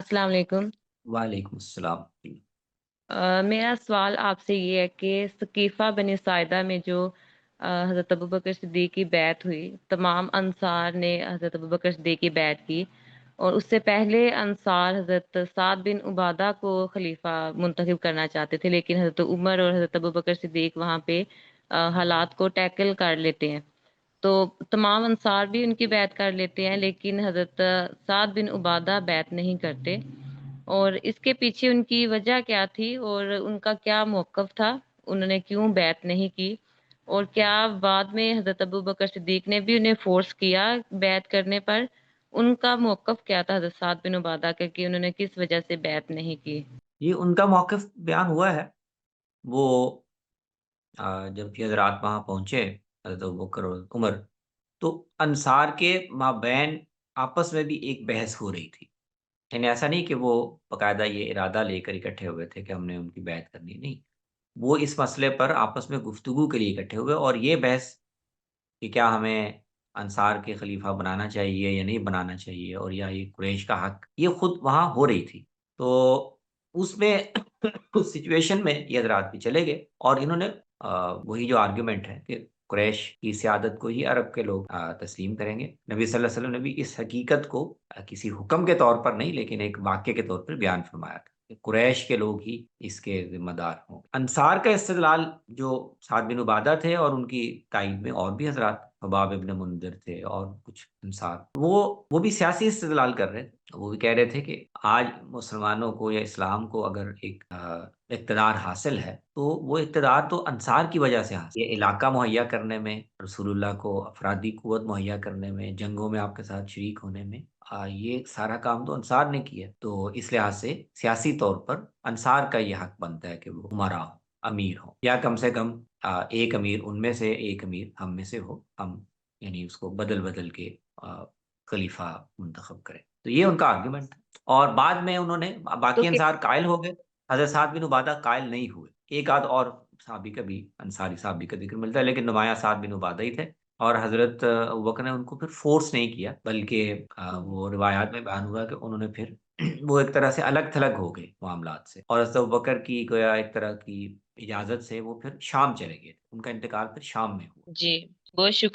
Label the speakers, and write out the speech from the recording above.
Speaker 1: अस्सलाम वालेकुम।
Speaker 2: वालेकुम अस्सलाम।
Speaker 1: मेरा सवाल आपसे ये है कि सकीफ़ा बनी साइदा में जो हज़रत अबू बकर सिद्दीक़ की बैत हुई, तमाम अंसार ने हज़रत अबू बकर सिद्दीक़ की बैत की और उससे पहले अंसार हज़रत साद बिन उबादा को खलीफ़ा मुंतखब करना चाहते थे, लेकिन हज़रत उमर और हज़रत अबू बकर सिद्दीक़ वहाँ पे हालात को टैकल कर लेते हैं। तो तमाम अंसार भी उनकी बैत कर लेते हैं, लेकिन हज़रत साद बिन उबादा बैत नहीं करते। और इसके पीछे उनकी वजह क्या थी और उनका क्या मौक़िफ़ था? उन्होंने क्यों बैत नहीं की? और क्या बाद में हज़रत अबू बकर सिद्दीक़ ने भी उन्हें फ़ोर्स किया बैत करने पर? उनका मौक़िफ़ क्या था हज़रत साद बिन उबादा का कि उन्होंने किस वजह से बैत नहीं की?
Speaker 2: ये उनका मौक़िफ़ बयान हुआ है। वो जब ये हज़रात वहाँ पहुँचे, हज़रत अबू बकर और उमर, तो अंसार के माबैन आपस में भी एक बहस हो रही थी। यानी ऐसा नहीं कि वो बाकायदा ये इरादा लेकर इकट्ठे हुए थे कि हमने उनकी बैत करनी है, नहीं। वो इस मसले पर आपस में गुफ्तगू के लिए इकट्ठे हुए और ये बहस कि क्या हमें अंसार के खलीफा बनाना चाहिए या नहीं बनाना चाहिए और या ये कुरैश का हक, ये खुद वहाँ हो रही थी। तो उसमें उस सिचुएशन में ये हज़रात भी चले गए और इन्होंने वही जो आर्गुमेंट है कि कुरैश की सियादत को ही अरब के लोग तस्लीम करेंगे। नबी सल्लल्लाहु अलैहि वसल्लम ने भी इस हकीकत को किसी हुक्म के तौर पर नहीं लेकिन एक वाक़ये के तौर पर बयान फरमाया था कि कुरैश के लोग ही इसके ज़िम्मेदार हों। अंसार का इस्तिदलाल जो साद बिन उबादा थे और उनकी ताईद में और भी हज़रात हबाब इब्न मुंज़िर थे और कुछ अंसार, वो भी सियासी इस्तिदलाल कर रहे थे। वो भी कह रहे थे कि आज मुसलमानों को या इस्लाम को अगर एक इक़्तिदार हासिल है, तो वो इक़्तिदार तो अंसार की वजह से हासिल, ये इलाका मुहैया करने में, रसूलुल्लाह को अफ़रादी क़ुव्वत मुहैया करने में, जंगों में आपके साथ शरीक होने में, ये सारा काम तो अंसार ने किया। तो इस लिहाज से सियासी तौर पर अंसार का ये हक बनता है कि वो उमरा हो, अमीर हो या कम से कम एक अमीर उनमें से एक अमीर हम में से हो, हम यानी उसको बदल-बदल के अ, खलीफा मुंतखब करें। तो ये उनका आर्गुमेंट था और बाद में उन्होंने
Speaker 1: तो
Speaker 2: बाकी
Speaker 1: क्या
Speaker 2: अंसार कायल हो गए, हज़रत साद बिन उबादा कायल नहीं हुए। एक आध और सहाबी का भी अंसारी सहाबी का ज़िक्र मिलता है, लेकिन नुमायाँ साद बिन उबादा ही थे और हज़रत अबू बकर ने उनको फिर फ़ोर्स नहीं किया, बल्कि वो रिवायात में बयान हुआ कि उन्होंने फिर वो एक तरह से अलग-थलग हो गए मामलात से और हज़रत अबू बकर की गोया एक तरह की इजाज़त से वो फिर शाम चले गए। उनका इंतकाल फिर शाम में हुआ।
Speaker 1: जी, बहुत शुक्र